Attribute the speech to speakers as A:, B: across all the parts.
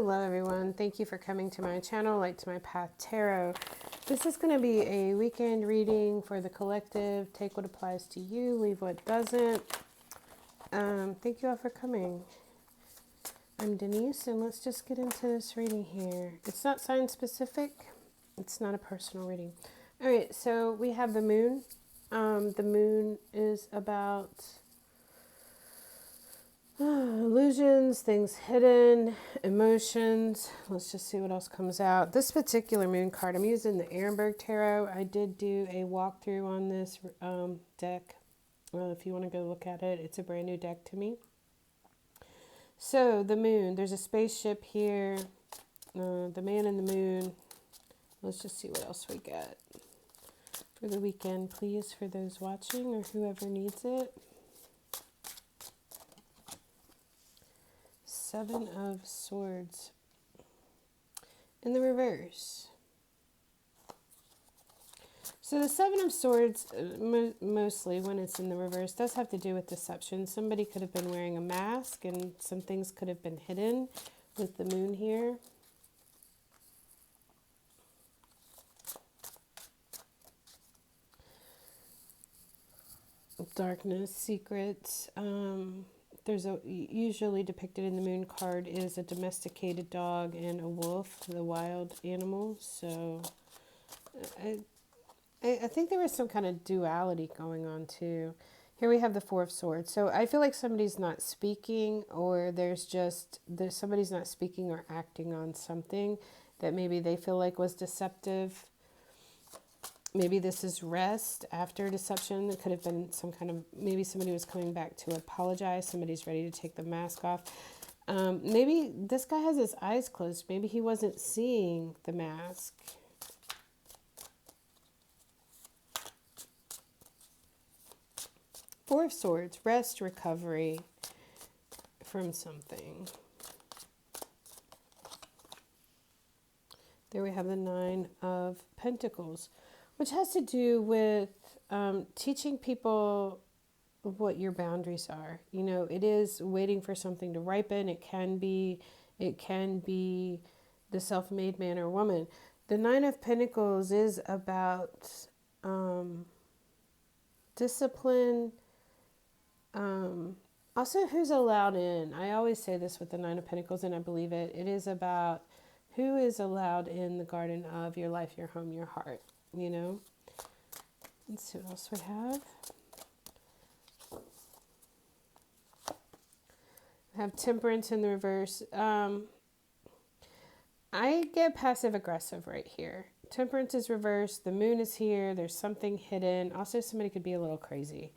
A: Hello everyone, thank you for coming to my channel, Light to My Path Tarot. This is going to be a weekend reading for the collective. Take what applies to you, leave what doesn't. Thank you all for coming. I'm Denise and let's just get into this reading here. It's not sign specific, it's not a personal reading. Alright, so we have the moon. The moon is about illusions, things hidden, emotions. Let's just see what else comes out. This particular moon card, I'm using the Ehrenberg Tarot. I did do a walkthrough on this deck. If you want to go look at it, it's a brand new deck to me. So the moon, there's a spaceship here. The man in the moon. Let's just see what else we get for the weekend, please, for those watching or whoever needs it. Seven of Swords in the reverse. So the Seven of Swords, mostly when it's in the reverse, does have to do with deception. Somebody could have been wearing a mask and some things could have been hidden with the moon here. Darkness, secrets. There's usually depicted in the moon card is a domesticated dog and a wolf, the wild animals. So I think there was some kind of duality going on too. Here we have the Four of Swords. So I feel like somebody's not speaking, or there's somebody's not speaking or acting on something that maybe they feel like was deceptive. Maybe this is rest after deception. It could have been some kind of, maybe somebody was coming back to apologize. Somebody's ready to take the mask off. Maybe this guy has his eyes closed. Maybe he wasn't seeing the mask. Four of Swords, rest, recovery from something. There we have the Nine of Pentacles, which has to do with teaching people what your boundaries are. You know, it is waiting for something to ripen. It can be the self-made man or woman. The Nine of Pentacles is about discipline. Also, who's allowed in. I always say this with the Nine of Pentacles, and I believe it. It is about who is allowed in the garden of your life, your home, your heart, you know? Let's see what else we have. We have Temperance in the reverse. I get passive aggressive right here. Temperance is reversed. The moon is here. There's something hidden. Also, somebody could be a little crazy.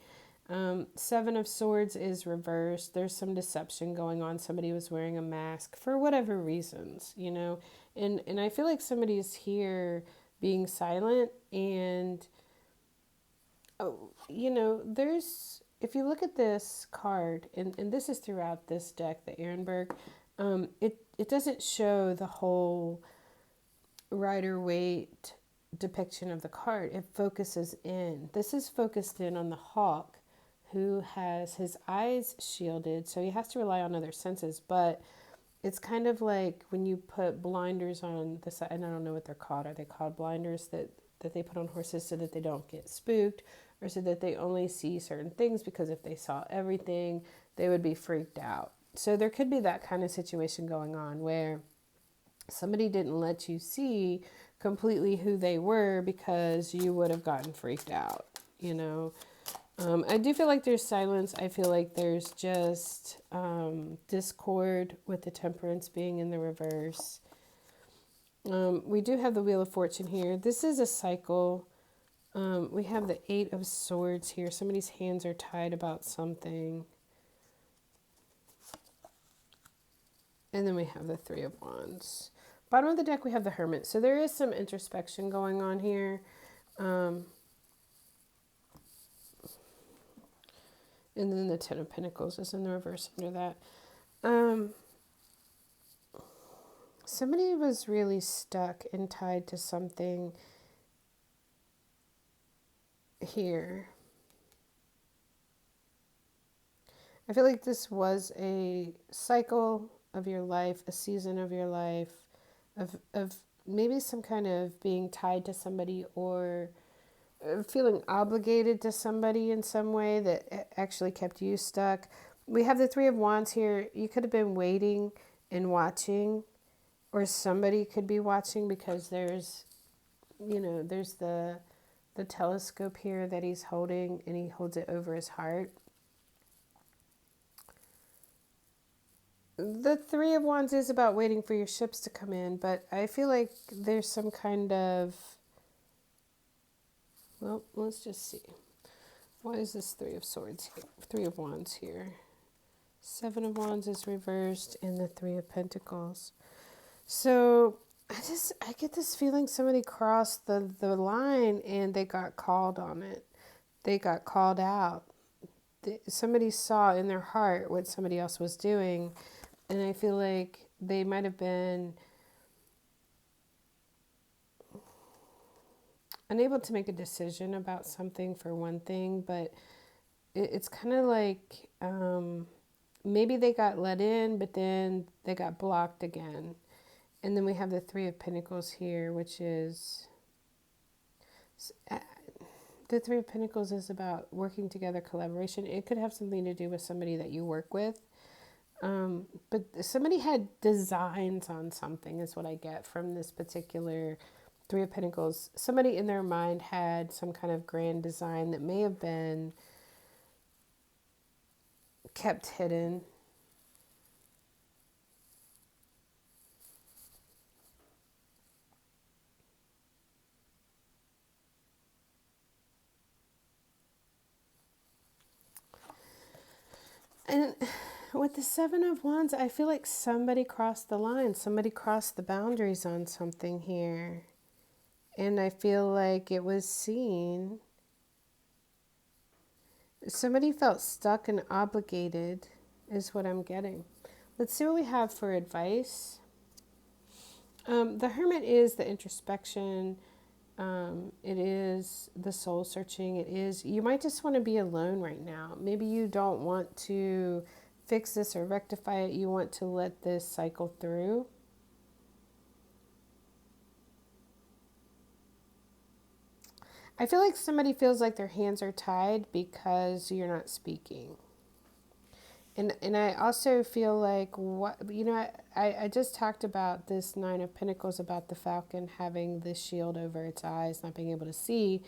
A: Seven of Swords is reversed. There's some deception going on. Somebody was wearing a mask for whatever reasons, you know. And I feel like somebody is here being silent. And, you know, if you look at this card, and this is throughout this deck, the Ehrenberg, it doesn't show the whole Rider-Waite depiction of the card. It focuses in. This is focused in on the hawk, who has his eyes shielded, so he has to rely on other senses. But it's kind of like when you put blinders on the side, and I don't know what they're called. Are they called blinders that they put on horses so that they don't get spooked, or so that they only see certain things? Because if they saw everything, they would be freaked out. So there could be that kind of situation going on where somebody didn't let you see completely who they were because you would have gotten freaked out, you know. I do feel like there's silence. I feel like there's just discord with the Temperance being in the reverse. We do have the Wheel of Fortune here. This is a cycle. We have the Eight of Swords here. Somebody's hands are tied about something. And then we have the Three of Wands. Bottom of the deck, we have the Hermit. So there is some introspection going on here. And then the Ten of Pentacles is in the reverse under that. Somebody was really stuck and tied to something here. I feel like this was a cycle of your life, a season of your life, of maybe some kind of being tied to somebody or feeling obligated to somebody in some way that actually kept you stuck. We have the Three of Wands here. You could have been waiting and watching, or somebody could be watching because there's the telescope here that he's holding, and he holds it over his heart. The Three of Wands is about waiting for your ships to come in, but I feel like there's some kind of, well, let's just see. Why is this Three of Swords here? Three of Wands here? Seven of Wands is reversed, and the Three of Pentacles. So I get this feeling somebody crossed the line and they got called on it. They got called out. Somebody saw in their heart what somebody else was doing, and I feel like they might have been unable to make a decision about something for one thing, but it's kind of like maybe they got let in, but then they got blocked again. And then we have the Three of Pentacles here, which is the Three of Pentacles is about working together, collaboration. It could have something to do with somebody that you work with. But somebody had designs on something is what I get from this particular Three of Pentacles. Somebody in their mind had some kind of grand design that may have been kept hidden. And with the Seven of Wands, I feel like somebody crossed the line. Somebody crossed the boundaries on something here. And I feel like it was seen. Somebody felt stuck and obligated is what I'm getting. Let's see what we have for advice. The Hermit is the introspection. It is the soul searching. It is, you might just want to be alone right now. Maybe you don't want to fix this or rectify it. You want to let this cycle through. I feel like somebody feels like their hands are tied because you're not speaking. And I also feel like, I just talked about this Nine of Pentacles, about the falcon having this shield over its eyes, not being able to see.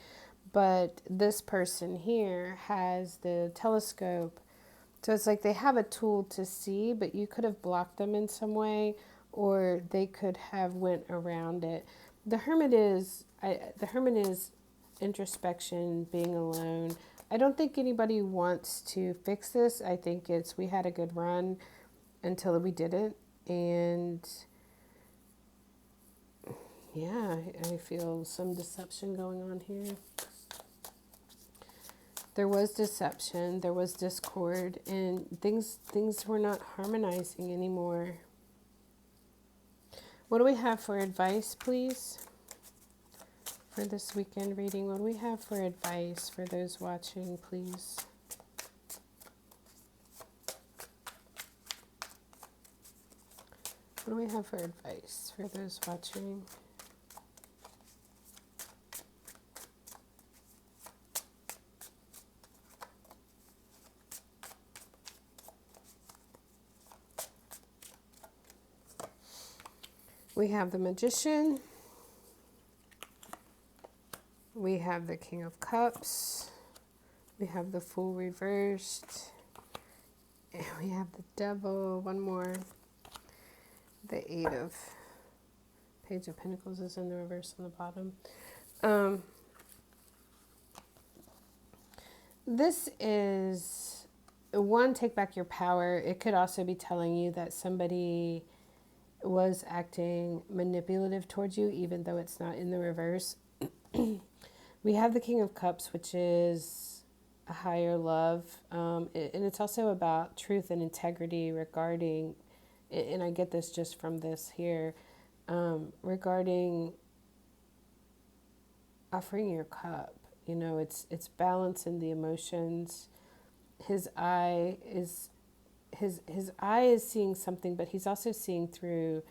A: But this person here has the telescope. So it's like they have a tool to see, but you could have blocked them in some way, or they could have went around it. The Hermit is introspection, being alone. I don't think anybody wants to fix this. I think we had a good run until we didn't. And yeah, I feel some deception going on here. There was deception, there was discord, and things were not harmonizing anymore. What do we have for advice, please? For this weekend reading, what do we have for advice for those watching, please? What do we have for advice for those watching? We have the Magician. We have the King of Cups. We have the Fool reversed. And we have the Devil. One more. The Page of Pentacles is in the reverse on the bottom. This is, one, take back your power. It could also be telling you that somebody was acting manipulative towards you, even though it's not in the reverse. We have the King of Cups, which is a higher love. And it's also about truth and integrity regarding, and I get this just from this here, regarding offering your cup. It's balancing the emotions. His eye is his eye is seeing something, but he's also seeing through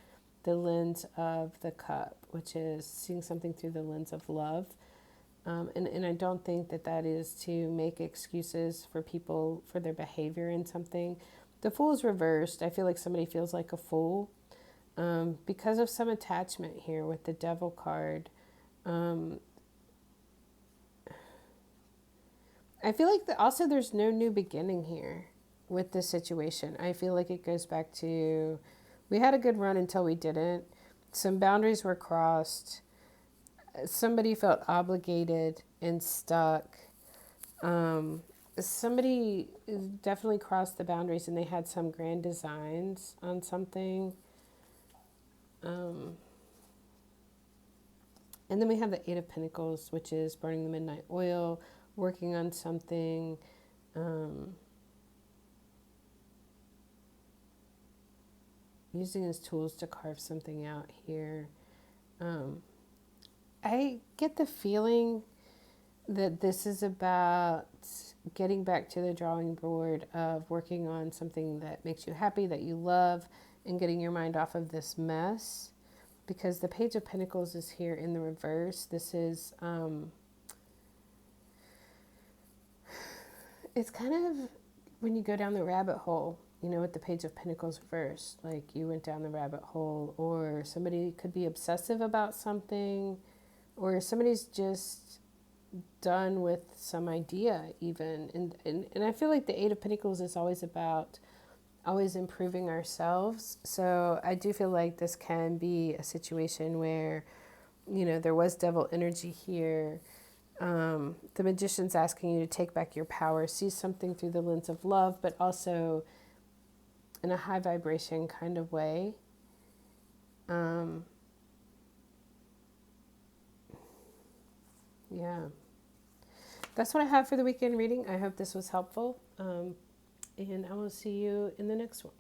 A: the lens of the cup, which is seeing something through the lens of love. And I don't think that that is to make excuses for people for their behavior in something. The Fool is reversed. I feel like somebody feels like a fool because of some attachment here with the Devil card. Um, I feel like also there's no new beginning here with this situation. I feel like it goes back to we had a good run until we didn't. Some boundaries were crossed. Somebody felt obligated and stuck. Somebody definitely crossed the boundaries and they had some grand designs on something. Um, and then we have the Eight of Pentacles, which is burning the midnight oil, working on something. Um, Using his tools to carve something out here. I get the feeling that this is about getting back to the drawing board of working on something that makes you happy, that you love, and getting your mind off of this mess. Because the Page of Pentacles is here in the reverse. This is, it's kind of when you go down the rabbit hole, you know, with the Page of Pentacles reversed, like you went down the rabbit hole, or somebody could be obsessive about something, or somebody's just done with some idea even. And I feel like the Eight of Pentacles is always about always improving ourselves. So I do feel like this can be a situation where, you know, there was devil energy here. The Magician's asking you to take back your power, see something through the lens of love, but also in a high vibration kind of way. Yeah. That's what I have for the weekend reading. I hope this was helpful. And I will see you in the next one.